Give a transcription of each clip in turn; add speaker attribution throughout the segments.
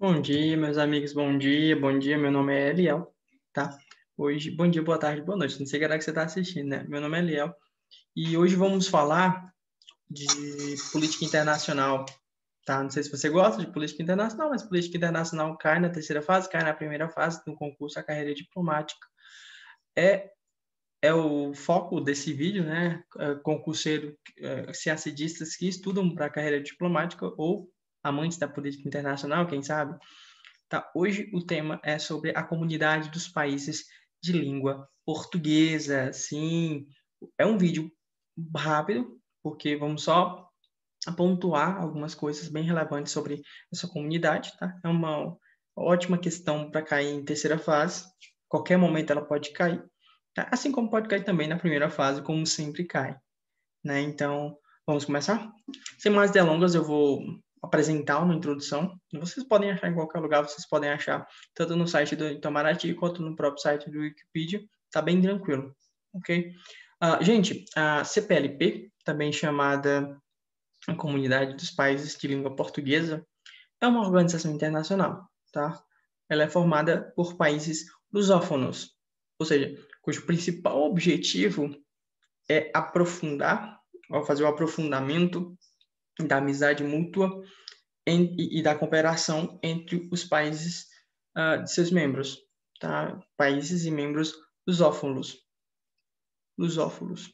Speaker 1: Bom dia, meus amigos, bom dia, meu nome é Eliel, tá? Hoje, bom dia, boa tarde, boa noite, não sei que hora que você está assistindo, né? Meu nome é Eliel e hoje vamos falar de política internacional, tá? Não sei se você gosta de política internacional, mas política internacional cai na terceira fase, cai na primeira fase do concurso à carreira diplomática. É, é o foco desse vídeo, né? Concurseiro, cientistas que estudam para a carreira diplomática ou amantes da política internacional, quem sabe? Tá? Hoje o tema é sobre a comunidade dos países de língua portuguesa. Sim, é um vídeo rápido, porque vamos só pontuar algumas coisas bem relevantes sobre essa comunidade. Tá? É uma ótima questão para cair em terceira fase. Qualquer momento ela pode cair. Tá? Assim como pode cair também na primeira fase, como sempre cai. Né? Então, vamos começar? Sem mais delongas, eu vou apresentar uma introdução. Vocês podem achar em qualquer lugar, vocês podem achar tanto no site do Itamaraty quanto no próprio site do Wikipedia. Tá bem tranquilo, ok? Gente, a CPLP, também chamada a Comunidade dos Países de Língua Portuguesa, é uma organização internacional, tá? Ela é formada por países lusófonos, ou seja, cujo principal objetivo é aprofundar, ou fazer o aprofundamento da amizade mútua e da cooperação entre os países de seus membros, tá? Países e membros lusófonos, lusófonos,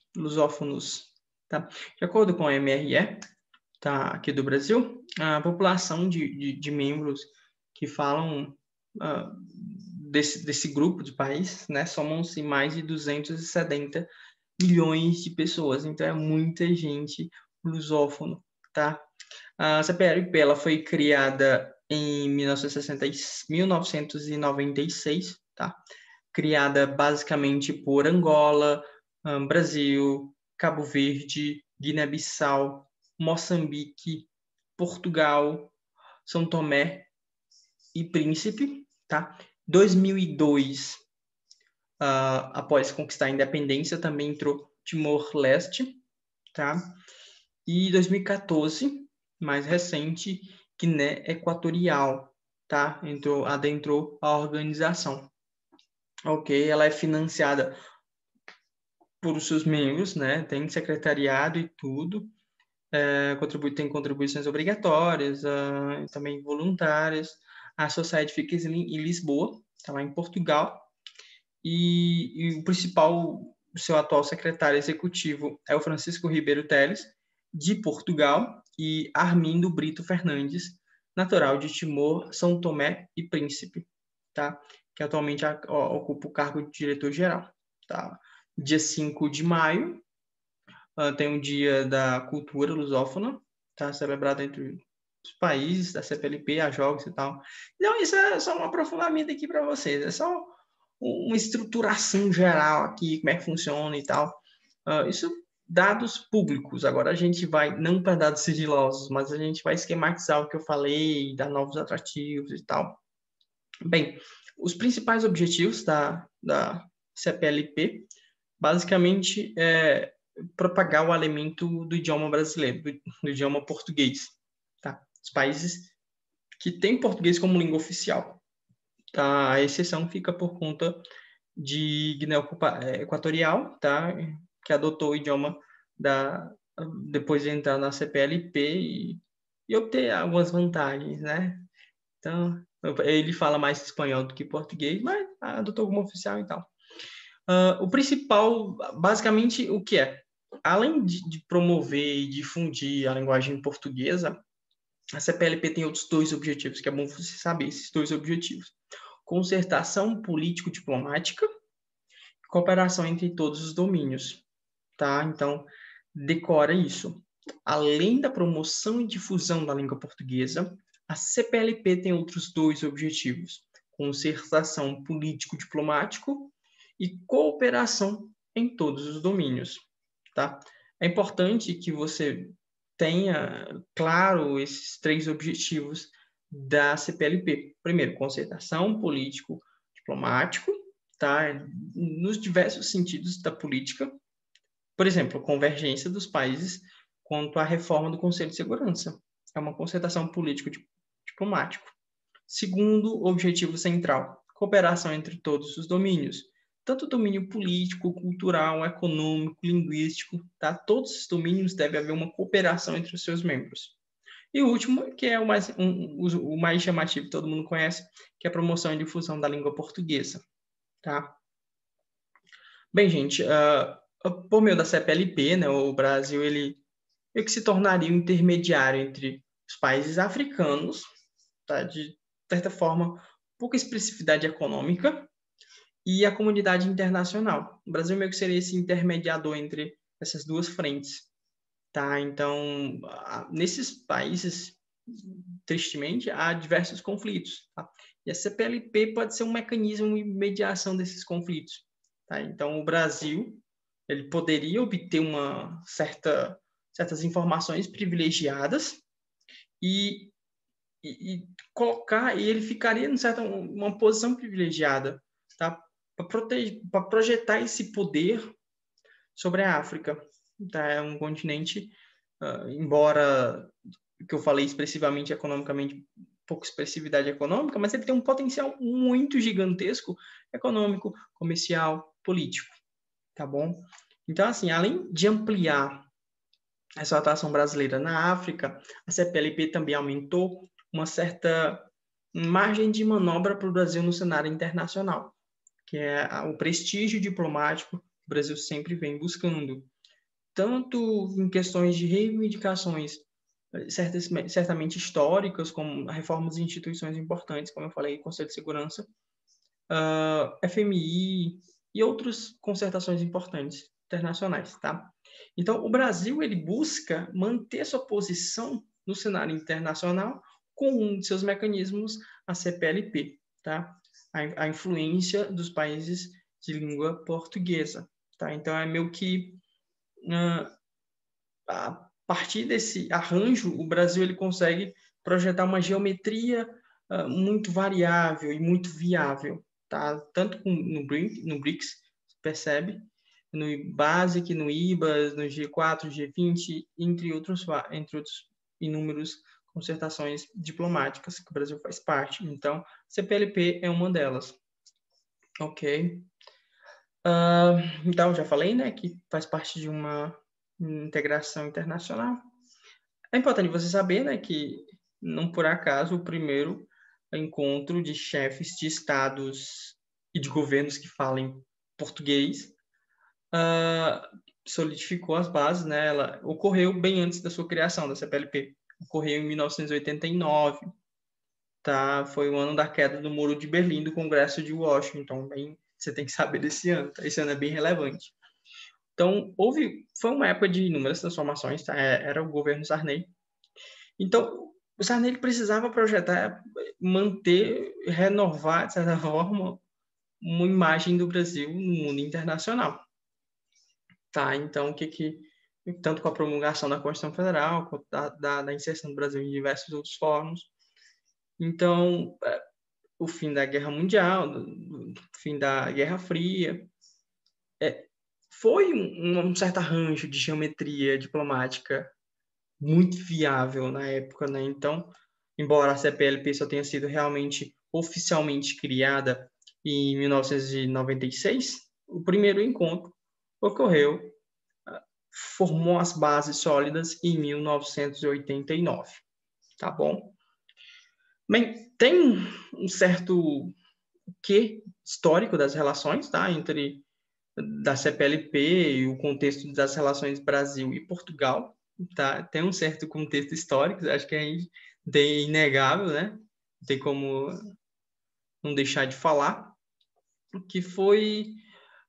Speaker 1: tá? De acordo com a MRE, tá, aqui do Brasil, a população de membros que falam desse grupo de países, né, somam-se mais de 270 milhões de pessoas, então é muita gente lusófono, tá? A CPLP ela foi criada em 1996, tá? Criada basicamente por Angola, Brasil, Cabo Verde, Guiné-Bissau, Moçambique, Portugal, São Tomé e Príncipe, tá? 2002, após conquistar a independência, também entrou Timor-Leste, tá? E 2014, mais recente, Guiné Equatorial, tá? Adentrou a organização. Ok, ela é financiada por os seus membros, né? Tem secretariado e tudo. Tem contribuições obrigatórias, também voluntárias. A Society fica em Lisboa, está lá em Portugal. E o seu atual secretário executivo é o Francisco Ribeiro Teles, de Portugal, e Armindo Brito Fernandes, natural de Timor, São Tomé e Príncipe, tá? Que atualmente ocupa o cargo de diretor-geral. Tá? Dia 5 de maio, tem o Dia da Cultura Lusófona, tá? Celebrado entre os países da CPLP, a jogos e tal. Então, isso é só um aprofundamento aqui para vocês. É só uma estruturação geral aqui, como é que funciona e tal. Isso dados públicos. Agora a gente vai, não para dados sigilosos, mas a gente vai esquematizar o que eu falei, dar novos atrativos e tal. Bem, os principais objetivos da CPLP, basicamente, é propagar o elemento do idioma brasileiro, do idioma português. Tá? Os países que têm português como língua oficial. Tá? A exceção fica por conta de Guiné Equatorial, tá? Que adotou o idioma da, depois de entrar na CPLP e obter algumas vantagens, né? Então, ele fala mais espanhol do que português, mas adotou como oficial e tal. O principal, basicamente, o que é? Além de promover e difundir a linguagem portuguesa, a CPLP tem outros dois objetivos, que é bom você saber esses dois objetivos. Concertação político-diplomática, cooperação entre todos os domínios, tá? Então, decora isso. Além da promoção e difusão da língua portuguesa, a CPLP tem outros dois objetivos: concertação político-diplomático e cooperação em todos os domínios, tá? É importante que você tenha claro esses três objetivos da CPLP. Primeiro, concertação político-diplomático, tá? Nos diversos sentidos da política. Por exemplo, convergência dos países quanto à reforma do Conselho de Segurança. É uma concertação político-diplomático. Segundo objetivo central, cooperação entre todos os domínios, tanto domínio político, cultural, econômico, linguístico, tá? Todos os domínios deve haver uma cooperação entre os seus membros. E o último, que é o mais chamativo, todo mundo conhece, que é a promoção e difusão da língua portuguesa, tá? Bem, gente, por meio da CPLP, né, o Brasil ele que se tornaria o intermediário entre os países africanos, tá? De certa forma, pouca expressividade econômica, e a comunidade internacional. O Brasil meio que seria esse intermediador entre essas duas frentes, tá? Então, nesses países, tristemente, há diversos conflitos, tá? E a CPLP pode ser um mecanismo de mediação desses conflitos, tá? Então, o Brasil, ele poderia obter certas informações privilegiadas e colocar, e ele ficaria em uma posição privilegiada, tá? Para projetar esse poder sobre a África. Tá? É um continente, embora que eu falei expressivamente economicamente, pouca expressividade econômica, mas ele tem um potencial muito gigantesco econômico, comercial, político, tá bom? Então, assim, além de ampliar essa atuação brasileira na África, a CPLP também aumentou uma certa margem de manobra para o Brasil no cenário internacional, que é o prestígio diplomático que o Brasil sempre vem buscando, tanto em questões de reivindicações certamente históricas, como reformas de instituições importantes, como eu falei, Conselho de Segurança, FMI e outras concertações importantes internacionais, tá? Então, o Brasil ele busca manter sua posição no cenário internacional com um de seus mecanismos, a CPLP, tá? A influência dos países de língua portuguesa, tá? Então, é meio que a partir desse arranjo, o Brasil ele consegue projetar uma geometria muito variável e muito viável, tá? Tanto no BRICS, percebe, no BASIC, no IBAS, no G4, G20, entre outros inúmeros concertações diplomáticas que o Brasil faz parte. Então, CPLP é uma delas. Ok. Então, já falei, né, que faz parte de uma integração internacional. É importante você saber, né, que não por acaso o primeiro encontro de chefes de estados e de governos que falem português solidificou as bases, né? Ela ocorreu bem antes da sua criação, da CPLP. Ocorreu em 1989, tá? Foi o ano da queda do Muro de Berlim do Congresso de Washington. Bem, você tem que saber desse ano, tá? Esse ano é bem relevante. Então, foi uma época de inúmeras transformações, tá? Era o governo Sarney. Então, o Sarney precisava projetar, manter, renovar, de certa forma, uma imagem do Brasil no mundo internacional. Tá? Então, tanto com a promulgação da Constituição Federal, quanto da inserção do Brasil em diversos outros fóruns. Então, o fim da Guerra Mundial, o fim da Guerra Fria, foi um certo arranjo de geometria diplomática muito viável na época, né? Então, embora a CPLP só tenha sido realmente oficialmente criada em 1996, o primeiro encontro ocorreu, formou as bases sólidas em 1989, tá bom? Bem, tem um certo quê histórico das relações, tá? Entre da CPLP e o contexto das relações Brasil e Portugal, tá? Tem um certo contexto histórico, acho que é inegável, né? Não tem como não deixar de falar, que foi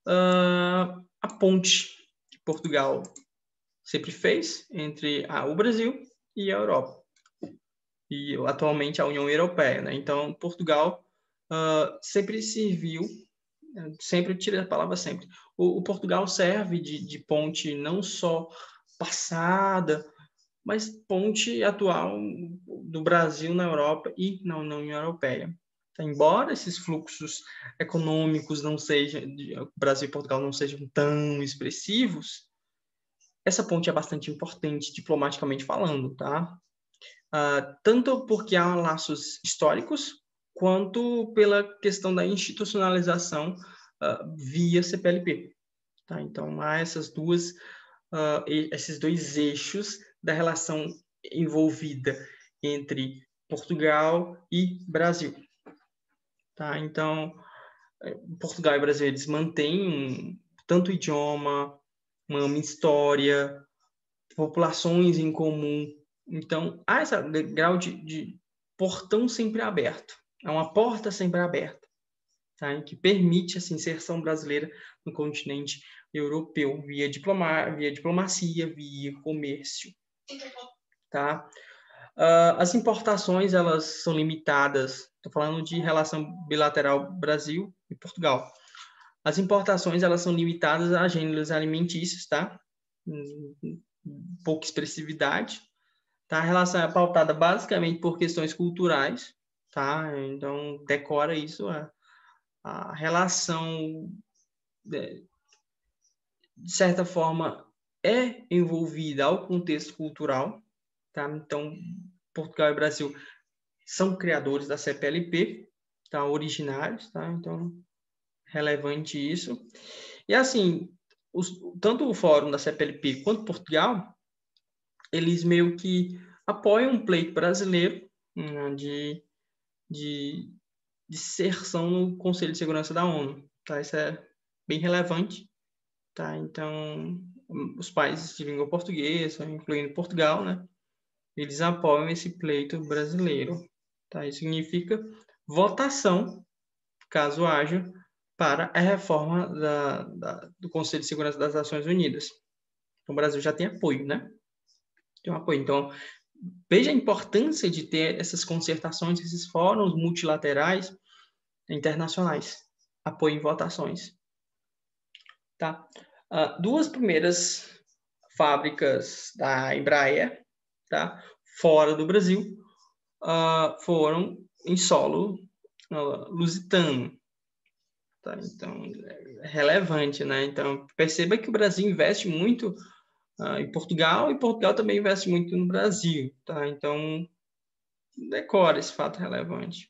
Speaker 1: a ponte que Portugal sempre fez entre o Brasil e a Europa, e atualmente a União Europeia, né? Então, Portugal sempre serviu, sempre tira a palavra sempre, o Portugal serve de ponte não só passada, mas ponte atual do Brasil na Europa e na União Europeia. Então, embora esses fluxos econômicos não sejam, Brasil e Portugal não sejam tão expressivos, essa ponte é bastante importante diplomaticamente falando, tá? Tanto porque há laços históricos, quanto pela questão da institucionalização via CPLP. Tá? Então, há esses dois eixos da relação envolvida entre Portugal e Brasil. Tá? Então, Portugal e Brasil, eles mantêm tanto idioma, uma história, populações em comum. Então, há esse grau de portão sempre aberto. É uma porta sempre aberta, tá? Que permite essa inserção brasileira no continente europeu via diplomacia, via comércio. Tá? As importações, elas são limitadas. Estou falando de relação bilateral Brasil e Portugal. As importações, elas são limitadas a gêneros alimentícios, tá? Pouca expressividade. Tá? A relação é pautada basicamente por questões culturais, tá? Então, decora isso. A relação, de certa forma, é envolvida ao contexto cultural, tá? Então, Portugal e Brasil são criadores da CPLP, tá? Originários, tá? Então, relevante isso. E assim, tanto o fórum da CPLP quanto Portugal, eles meio que apoiam um pleito brasileiro, né, de inserção no Conselho de Segurança da ONU. Tá? Isso é bem relevante. Tá? Então, os países de língua portuguesa, incluindo Portugal, né, eles apoiam esse pleito brasileiro. Tá? Isso significa votação, caso haja, para a reforma do Conselho de Segurança das Nações Unidas. Então, o Brasil já tem apoio, né? Tem um apoio. Então, veja a importância de ter essas concertações, esses fóruns multilaterais internacionais. Apoio em votações. Tá? Duas primeiras fábricas da Embraer, tá? Fora do Brasil, foram em solo lusitano. Tá? Então, é relevante, né? Então, perceba que o Brasil investe muito em Portugal, e Portugal também investe muito no Brasil, tá? Então, decora esse fato relevante.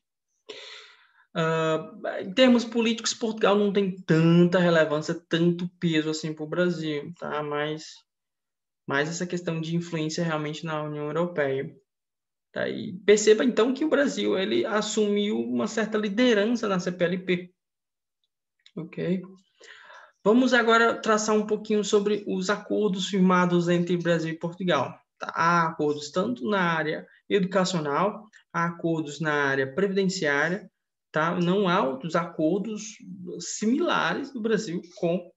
Speaker 1: Em termos políticos, Portugal não tem tanta relevância, tanto peso assim para o Brasil, tá? Mas essa questão de influência realmente na União Europeia. Tá? E perceba, então, que o Brasil ele assumiu uma certa liderança na CPLP. Ok? Vamos agora traçar um pouquinho sobre os acordos firmados entre Brasil e Portugal. Tá? Há acordos tanto na área educacional, há acordos na área previdenciária, tá? Não há outros acordos similares do Brasil com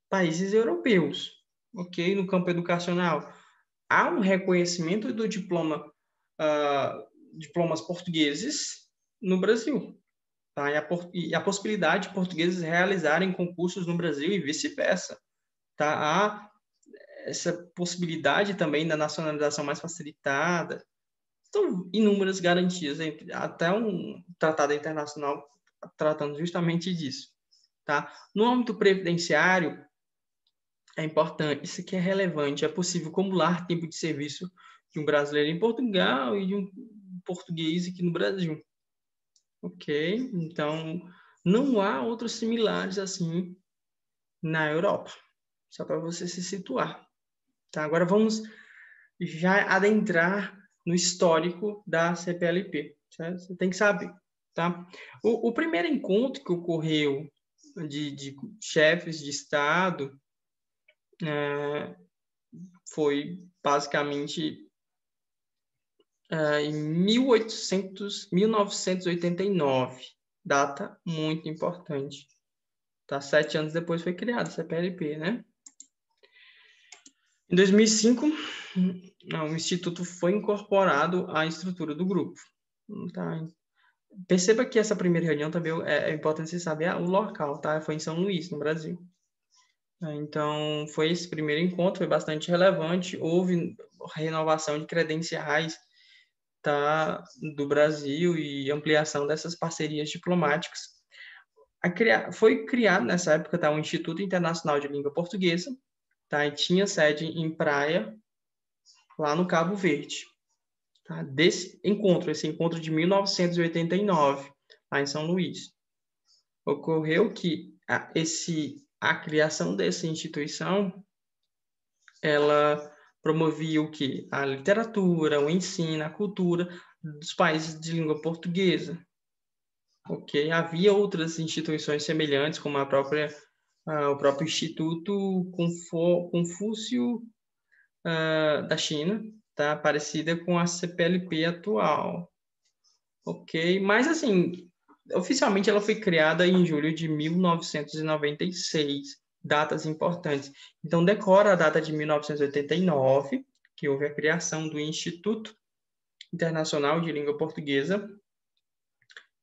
Speaker 1: países europeus. Ok? No campo educacional, há um reconhecimento do diplomas portugueses no Brasil. Tá? E a possibilidade de portugueses realizarem concursos no Brasil e vice-versa. Tá? Há essa possibilidade também da nacionalização mais facilitada. São inúmeras garantias, até um tratado internacional tratando justamente disso. Tá? No âmbito previdenciário, é importante, isso aqui é relevante, é possível acumular tempo de serviço de um brasileiro em Portugal e de um português aqui no Brasil. Ok? Então, não há outros similares assim na Europa. Só para você se situar. Tá? Agora vamos já adentrar no histórico da CPLP. Certo? Você tem que saber. Tá? O primeiro encontro que ocorreu de chefes de Estado foi basicamente em 1989, data muito importante. Tá? 7 anos depois foi criada a CPLP, né? Em 2005, o Instituto foi incorporado à estrutura do grupo. Tá? Perceba que essa primeira reunião também é importante você saber o local, tá? Foi em São Luís, no Brasil. Então, foi esse primeiro encontro, foi bastante relevante. Houve renovação de credenciais, tá, do Brasil e ampliação dessas parcerias diplomáticas. Foi criado nessa época, tá, o Instituto Internacional de Língua Portuguesa, tá, e tinha sede em Praia, lá no Cabo Verde. tá? Esse encontro de 1989, lá em São Luís. Ocorreu que a criação dessa instituição, ela promovia o quê? A literatura, o ensino, a cultura dos países de língua portuguesa. Ok? Havia outras instituições semelhantes, como o próprio Instituto Confúcio da China, tá? Parecida com a CPLP atual. Ok? Mas, assim, oficialmente ela foi criada em julho de 1996, datas importantes. Então, decora a data de 1989, que houve a criação do Instituto Internacional de Língua Portuguesa.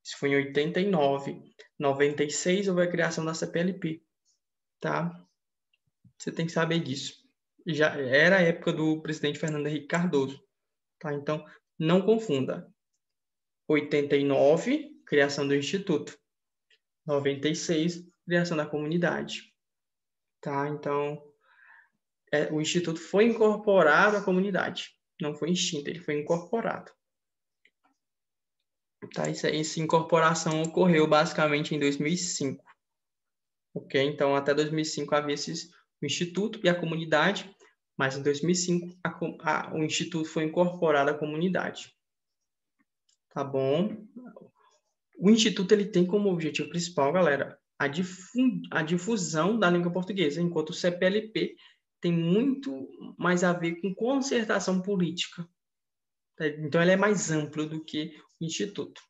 Speaker 1: Isso foi em 89. 96 houve a criação da CPLP, tá? Você tem que saber disso. Já era a época do presidente Fernando Henrique Cardoso, tá? Então, não confunda. 89, criação do Instituto. 96, criação da comunidade. Tá? Então, o Instituto foi incorporado à comunidade. Não foi extinto, ele foi incorporado. Tá? Essa incorporação ocorreu basicamente em 2005. Ok? Então, até 2005 havia o Instituto e a comunidade, mas em 2005 o Instituto foi incorporado à comunidade. Tá bom? O Instituto ele tem como objetivo principal, galera, a difusão da língua portuguesa, enquanto o CPLP tem muito mais a ver com concertação política. Então, ele é mais amplo do que o Instituto.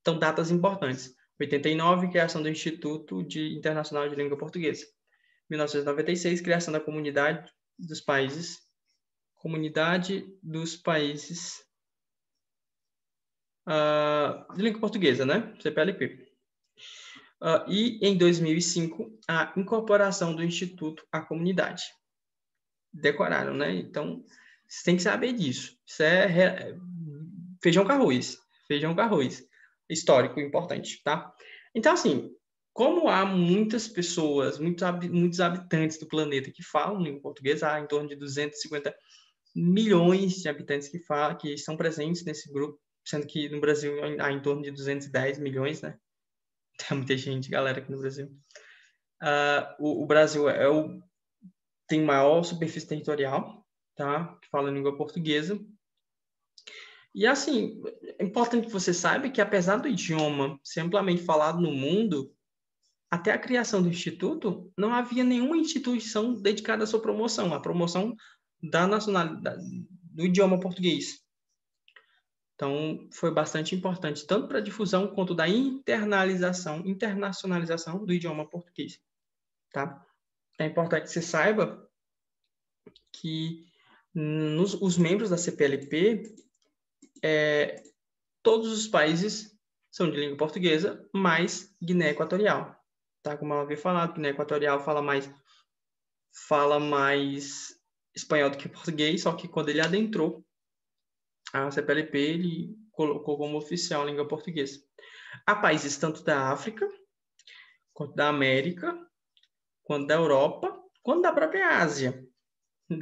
Speaker 1: Então, datas importantes. 89, criação do Instituto Internacional de Língua Portuguesa. 1996, criação da Comunidade dos Países de Língua Portuguesa, né? CPLP. E, em 2005, a incorporação do Instituto à comunidade. Decoraram, né? Então, você tem que saber disso. Isso é feijão com arroz. Feijão com arroz. Histórico, importante, tá? Então, assim, como há muitas pessoas, muitos habitantes do planeta que falam língua portuguesa, há em torno de 250 milhões de habitantes que estão presentes nesse grupo, sendo que no Brasil há em torno de 210 milhões, né? Tem muita gente, galera, aqui no Brasil. O Brasil tem maior superfície territorial, tá? Que fala língua portuguesa. E, assim, é importante que você saiba que, apesar do idioma ser amplamente falado no mundo, até a criação do Instituto, não havia nenhuma instituição dedicada à sua promoção, à promoção da nacionalidade, do idioma português. Então, foi bastante importante, tanto para a difusão quanto da internacionalização do idioma português. Tá? É importante que você saiba que os membros da CPLP, todos os países são de língua portuguesa, mais Guiné Equatorial. Tá? Como eu havia falado, Guiné Equatorial fala mais espanhol do que português, só que quando ele adentrou a CPLP, ele colocou como oficial a língua portuguesa. Há países tanto da África, quanto da América, quanto da Europa, quanto da própria Ásia.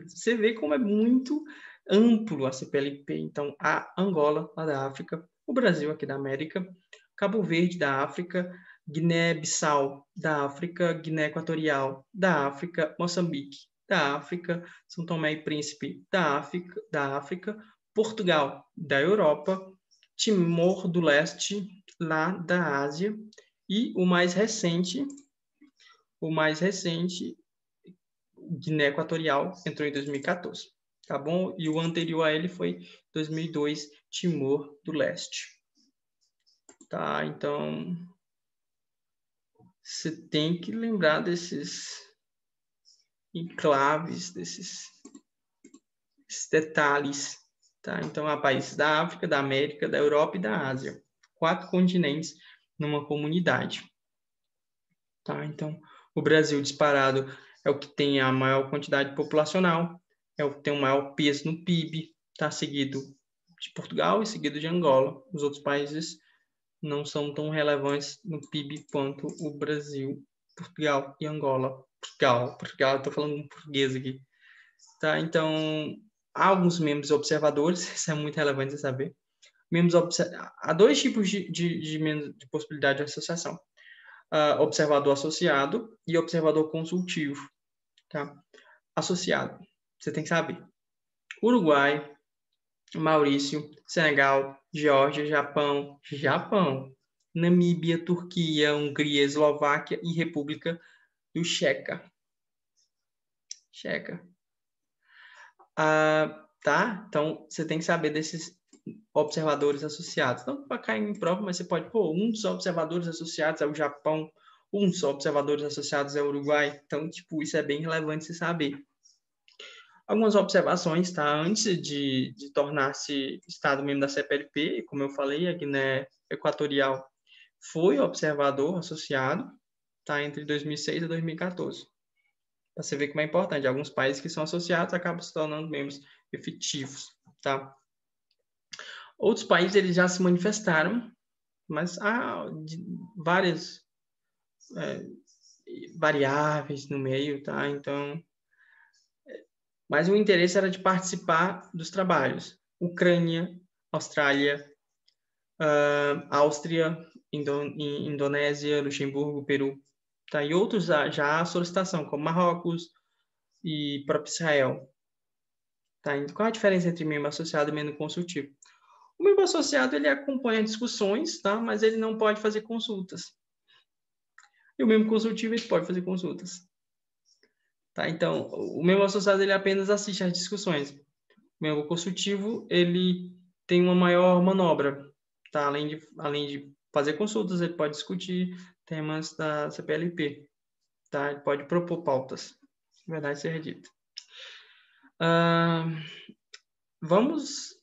Speaker 1: Você vê como é muito amplo a CPLP. Então, há Angola, lá da África, o Brasil, aqui da América, Cabo Verde, da África, Guiné-Bissau, da África, Guiné Equatorial, da África, Moçambique, da África, São Tomé e Príncipe, da África, Portugal, da Europa, Timor do Leste, lá da Ásia, e o mais recente, Guiné Equatorial, entrou em 2014, tá bom? E o anterior a ele foi 2002, Timor do Leste. Tá, então você tem que lembrar desses enclaves, desses detalhes, tá? Então, há países da África, da América, da Europa e da Ásia. 4 continentes numa comunidade. Tá? Então, o Brasil disparado é o que tem a maior quantidade populacional, é o que tem o maior peso no PIB, tá? Seguido de Portugal e seguido de Angola. Os outros países não são tão relevantes no PIB quanto o Brasil, Portugal e Angola. Portugal, estou falando em português aqui. Tá? Então, há alguns membros observadores, isso é muito relevante você saber. Há dois tipos de possibilidade de associação. Observador associado e observador consultivo. Tá? Associado, você tem que saber. Uruguai, Maurício, Senegal, Geórgia, Japão, Namíbia, Turquia, Hungria, Eslováquia e República do Checa. Tá? Então, você tem que saber desses observadores associados. Não para cair em prova, mas você pode, um dos observadores associados é o Japão, um dos observadores associados é o Uruguai. Então, isso é bem relevante você saber. Algumas observações, tá? Antes de tornar-se Estado membro da CPLP, como eu falei, a Guiné Equatorial foi observador associado, tá? Entre 2006 e 2014. Para você ver como é importante. Alguns países que são associados acabam se tornando membros efetivos, tá? Outros países eles já se manifestaram, mas há várias variáveis no meio, tá? Então, mas o interesse era de participar dos trabalhos. Ucrânia, Austrália, Áustria, Indonésia, Luxemburgo, Peru, tá? E outros já há solicitação, como Marrocos e próprio Israel. Tá? Então, qual a diferença entre membro associado e membro consultivo? O membro associado ele acompanha discussões, tá? Mas ele não pode fazer consultas. E o membro consultivo ele pode fazer consultas. Tá? Então, o membro associado ele apenas assiste às discussões. O membro consultivo ele tem uma maior manobra. Tá? Além de fazer consultas, ele pode discutir temas da CPLP. Tá? Ele pode propor pautas. Verdade seja dita. Vamos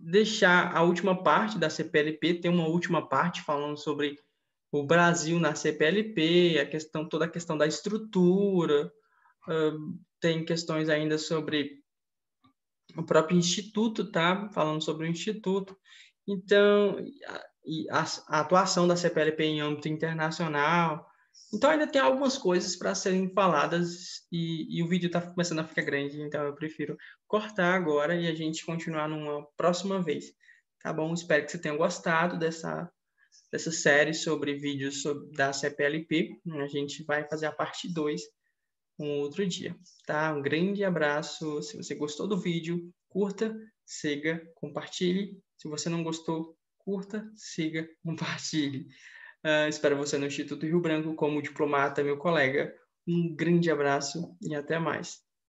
Speaker 1: deixar a última parte da CPLP, tem uma última parte falando sobre o Brasil na CPLP, toda a questão da estrutura, tem questões ainda sobre o próprio Instituto, tá? Falando sobre o Instituto. Então, a atuação da CPLP em âmbito internacional. Então, ainda tem algumas coisas para serem faladas e o vídeo está começando a ficar grande, então eu prefiro cortar agora e a gente continuar numa próxima vez. Tá bom? Espero que você tenha gostado dessa série sobre vídeos da CPLP. A gente vai fazer a parte 2 um outro dia, tá? Um grande abraço. Se você gostou do vídeo, curta, siga, compartilhe. Se você não gostou, curta, siga, compartilhe. Espero você no Instituto Rio Branco como diplomata, meu colega. Um grande abraço e até mais.